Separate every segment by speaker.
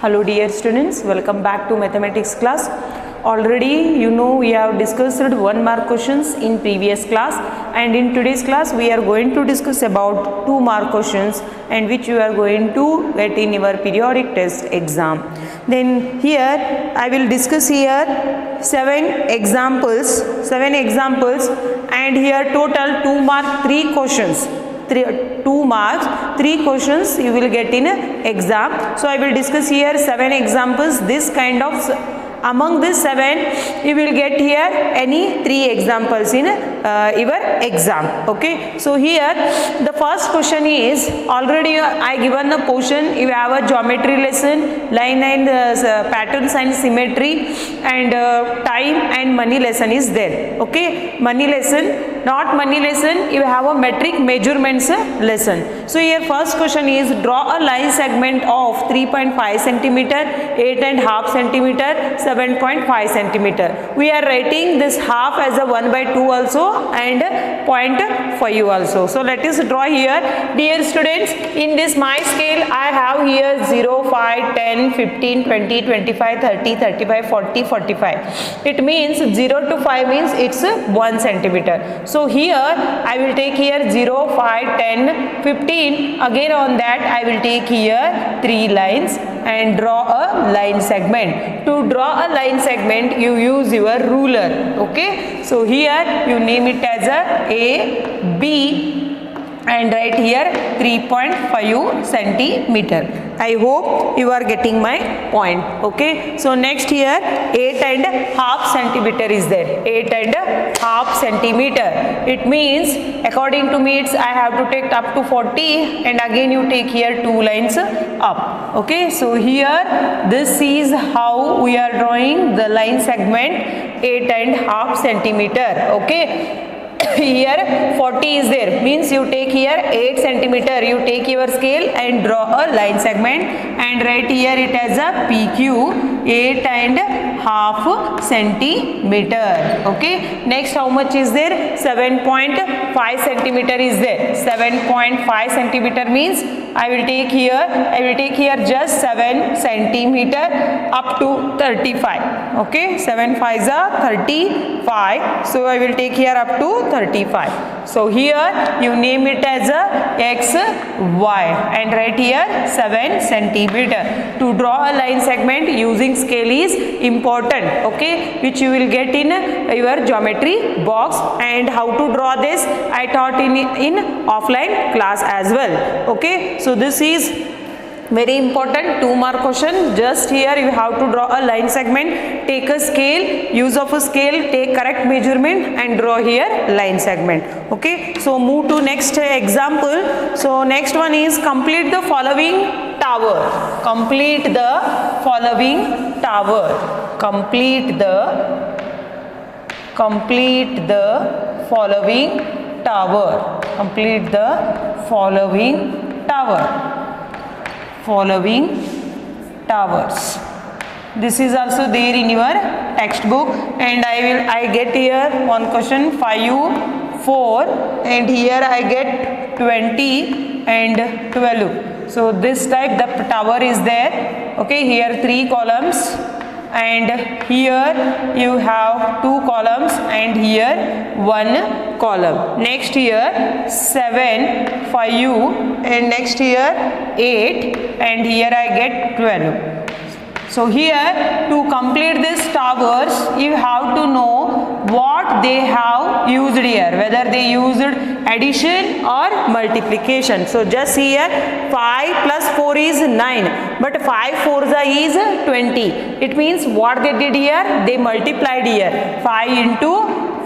Speaker 1: Hello dear students, welcome back to mathematics class. Already you know we have discussed 1 mark questions in previous class, and in today's class we are going to discuss about 2 mark questions and which you are going to get in your periodic test exam. Then here I will discuss here 7 examples and here total 2 mark 3 questions. 2 marks 3 questions you will get in exam. So I will discuss here 7 examples. This kind of among this 7 you will get here any 3 examples in your exam. Okay, so here the first question is, already I given the portion. You have a geometry lesson, line and patterns and symmetry, and time and money lesson is there. Okay, money lesson, not money lesson, you have a metric measurements lesson. So here first question is, draw a line segment of 3.5 centimeter, 8.5 centimeter, 7.5 centimeter. We are writing this half as a 1/2 also and 0.5 also. So let us draw here. Dear students, in this my scale I have here 0, 5, 10, 15, 20, 25, 30, 35, 40, 45. It means 0 to 5 means it's 1 centimeter. So here I will take here 0, 5, 10, 15. Again on that I will take here 3 lines and draw a line segment. To draw a line segment you use your ruler. Okay, so here you name it as a B and write here 3.5 centimeter. I hope you are getting my point. Okay, so next here 8.5 centimeter is there. 8.5 centimeter. It means according to me I have to take up to 40 and again you take here 2 lines up. Okay, so here this is how we are drawing the line segment 8.5 centimeter. Okay, here 40 is there, means you take here 8 centimeter, you take your scale and draw a line segment and write here it as a PQ 8.5 centimeter. Okay, next how much is there? 7.5 centimeter is there. 7.5 centimeter means I will take here just 7 centimeter up to 35. Okay, 7 5s are 35. So I will take here up to 35. So here you name it as a X, Y and write here 7 centimeter. To draw a line segment using scale is important. Okay, which you will get in your geometry box, and how to draw this I taught in offline class as well. Okay, so this is very important 2 mark question. Just here you have to draw a line segment, take a scale, use of a scale, take correct measurement and draw here line segment. Okay, so move to next example. So next one is, complete the following tower. Complete the following tower. Complete the following tower. Complete the following tower. Following towers. This is also there in your textbook, and I get here one question 5, 4 and here I get 20 and 12. So this type the tower is there. Okay, here 3 columns and here you have 2 columns and here 1 column. Next here 7, 5 and next here 8 and here I get 12. So here to complete these towers you have to know what they have used here, whether they used addition or multiplication. So just here 5 plus 4 is 9, but 5 4s is 20. It means what they did here, they multiplied here 5 into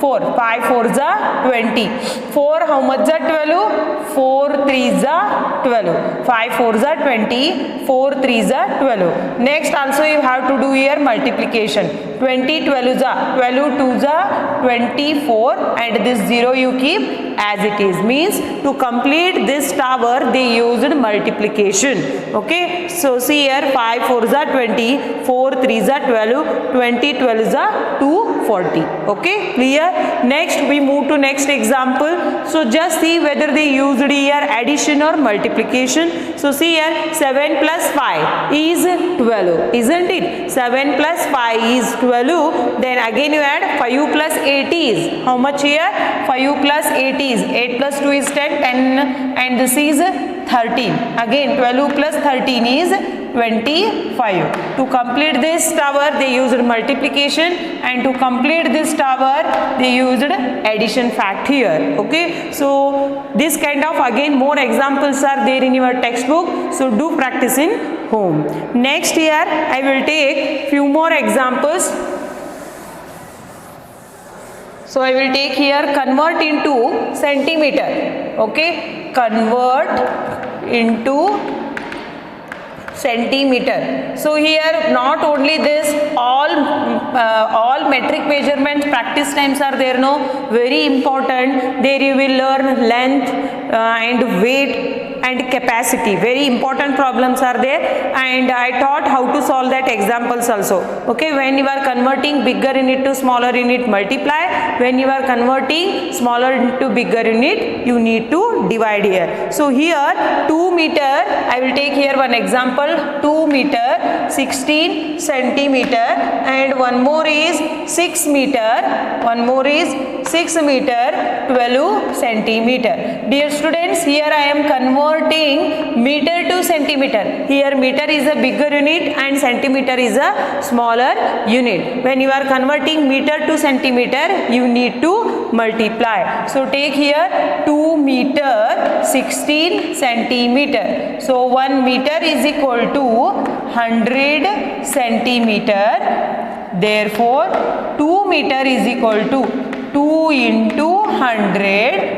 Speaker 1: 4. 5 4s are 20. 4 how much are 12? 4 3s are 12. 5 4s are 20. 4 3s are 12. Next also you have to do here multiplication. 20 12s are 12 2s are 24 and this 0 you keep as it is. Means to complete this tower they used multiplication. Okay, so see here 5 4s are 20, 4 3s are 12, 20 12s are 2 40. Okay, clear? Next we move to next example. So just see whether they used here addition or multiplication. So see here, 7 plus 5 is 12, isn't it? 7 plus 5 is 12. Then again you add 5 plus 8 is how much here? 5 plus 8 is 8 plus 2 is 10, 10 and this is 13. Again 12 plus 13 is 25. To complete this tower they used multiplication, and to complete this tower they used addition fact here. Okay, so this kind of again more examples are there in your textbook, so do practice in home. Next here I will take few more examples. So I will take here convert into centimeter. Okay, convert into centimeter. So here not only this, all metric measurements practice times are there, no, very important. There you will learn length and weight and capacity, very important problems are there, and I taught how to solve that examples also. Okay, when you are converting bigger unit to smaller unit, multiply. When you are converting smaller into bigger unit, you need to divide here. So here 2 meter, I will take here one example, 2 meter 16 centimeter, and one more is 6 meter, one more is 6 meter 12 centimeter. Dear students, here I am converting meter to centimeter. Here meter is a bigger unit and centimeter is a smaller unit. When you are converting meter to centimeter, you need to multiply. So take here 2 meter 16 centimeter. So 1 meter is equal to 100 centimeter. Therefore 2 meter is equal to 2 into 100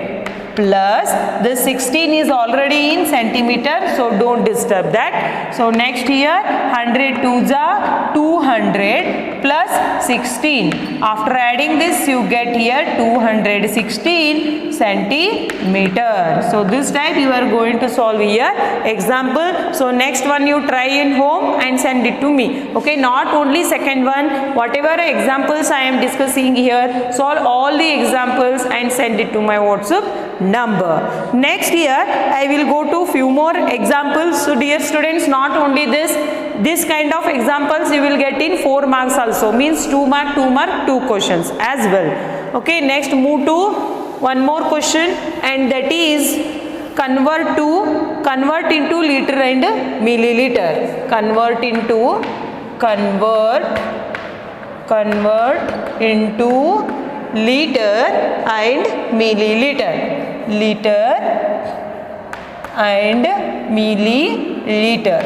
Speaker 1: plus the 16 is already in centimeter, so don't disturb that. So next here 100 2s are 200 plus 16. After adding this you get here 216 centimeter. So this type you are going to solve here example. So next one you try in home and send it to me. Okay, not only second one, whatever examples I am discussing here, solve all the examples and send it to my WhatsApp number. Next here I will go to few more examples. So dear students, not only this kind of examples you will get in 4 marks also, means 2 mark 2 questions as well. Okay, next move to one more question, and that is convert into liter and milliliter. Convert into liter and milliliter. Liter and milliliter.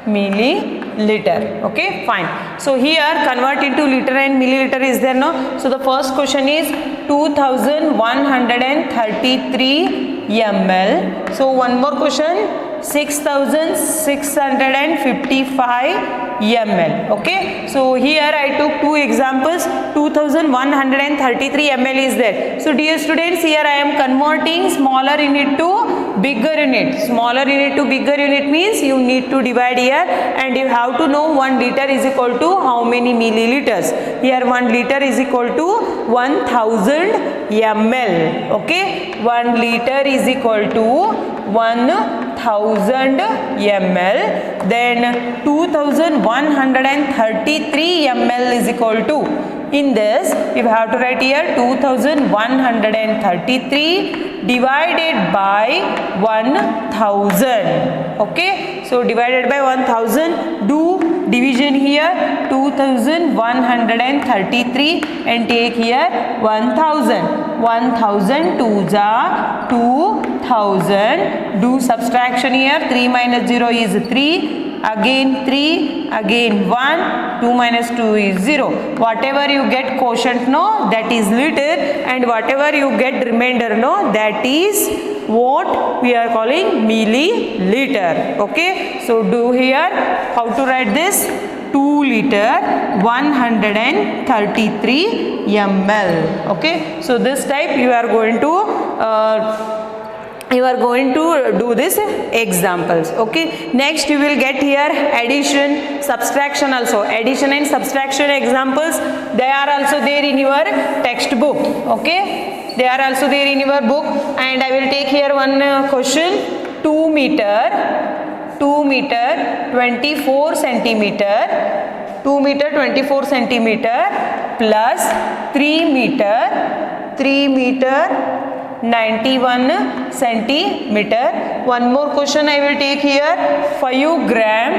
Speaker 1: Milliliter. Okay, fine. So here convert into liter and milliliter is there, no? So the first question is 2133 ml. So one more question, 6655 ml. Okay, so here I took 2 examples. 2133 ml is there. So dear students, here I am converting smaller unit to bigger unit. Smaller unit to bigger unit means you need to divide here, and you have to know 1 liter is equal to how many milliliters. Here 1 liter is equal to 1000 ml. Okay, 1 liter is equal to 1000 ml. Then 2133 ml is equal to, in this you have to write here 2133 divided by 1000. Okay, so divided by 1000, do division here, 2133 and take here 1000. 1000 2s are 2000. Do subtraction here, 3 minus 0 is 3, again 3, again 1, 2 minus 2 is 0. Whatever you get quotient, no, that is liter, and whatever you get remainder, no, that is what we are calling milliliter. Okay, so do here how to write this, 2 liter 133 ml. Okay, so this type you are going to you are going to do this examples. Okay, next you will get here addition, subtraction also. Addition and subtraction examples, they are also there in your textbook. Okay, they are also there in your book. And I will take here one question. 2 meter 24 centimeter, 2 meter 24 centimeter plus 3 meter 91 centimeter. One more question I will take here. 5 gram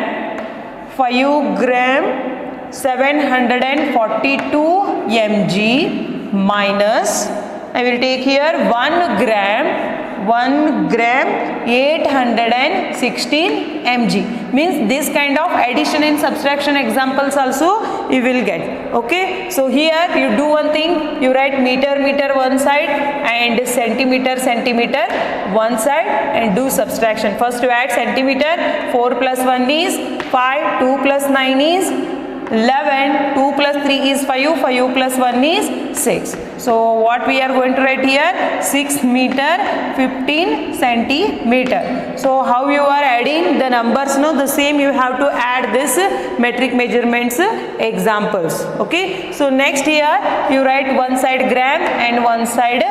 Speaker 1: 742 mg minus, I will take here 1 gram 816 mg. Means this kind of addition and subtraction examples also you will get. Okay, so here you do one thing, you write meter one side and centimeter one side and do subtraction. First you add centimeter, 4 plus 1 is 5, 2 plus 9 is 11, 2 plus 3 is 5, 5 plus 1 is 6. So what we are going to write here, 6 meter 15 centimeter. So how you are adding the numbers, no, the same you have to add this metric measurements examples. Okay, so next here you write one side gram and one side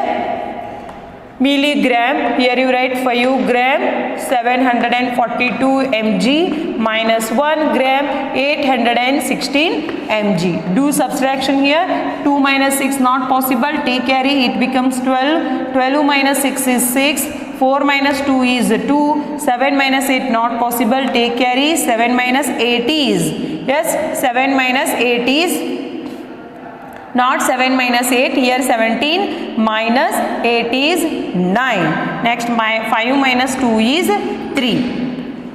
Speaker 1: milligram. Here you write 5 gram 742 mg minus 1 gram 816 mg. Do subtraction here. 2 minus 6 not possible, take carry, it becomes 12. 12 minus 6 is 6. 4 minus 2 is 2. 7 minus 8 not possible, take carry. 7 minus 8 is, yes, 7 minus 8 is not 7 minus 8, here 17 minus 8 is 9. Next 5 minus 2 is 3.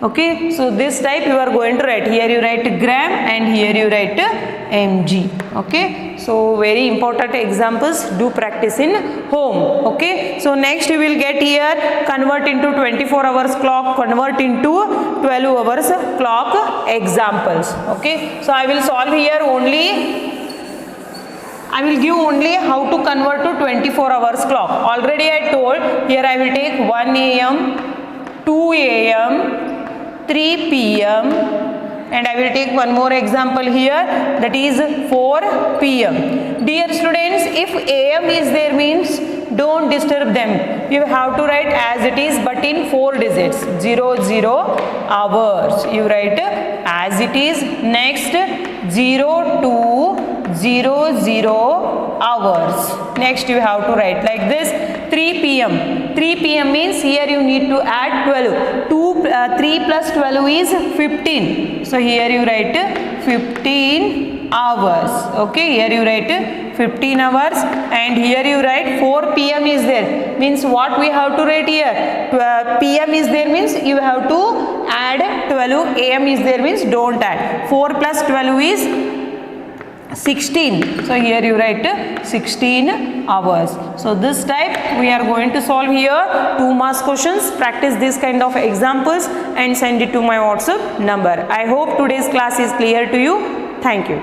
Speaker 1: Okay, so this type you are going to write. Here you write gram and here you write mg. Okay, so very important examples, do practice in home. Okay, so next you will get here convert into 24 hours clock, convert into 12 hours clock examples. Okay, so I will solve here only, I will give only how to convert to 24 hours clock. Already I told, here I will take 1 am, 2 am, 3 pm and I will take one more example here, that is 4 pm. Dear students, if am is there means don't disturb them. You have to write as it is but in 4 digits, 00 hours. You write as it is. Next 0200 hours. Next you have to write like this. 3 pm. 3 pm means here you need to add 12. 3 plus 12 is 15. So here you write 15 hours. Okay, here you write 15 hours and here you write 4 pm is there. Means what we have to write here? PM is there means you have to add 12. AM is there means don't add. 4 plus 12 is 16. So here you write 16 hours. So this type we are going to solve here 2 marks questions. Practice this kind of examples and send it to my WhatsApp number. I hope today's class is clear to you. Thank you.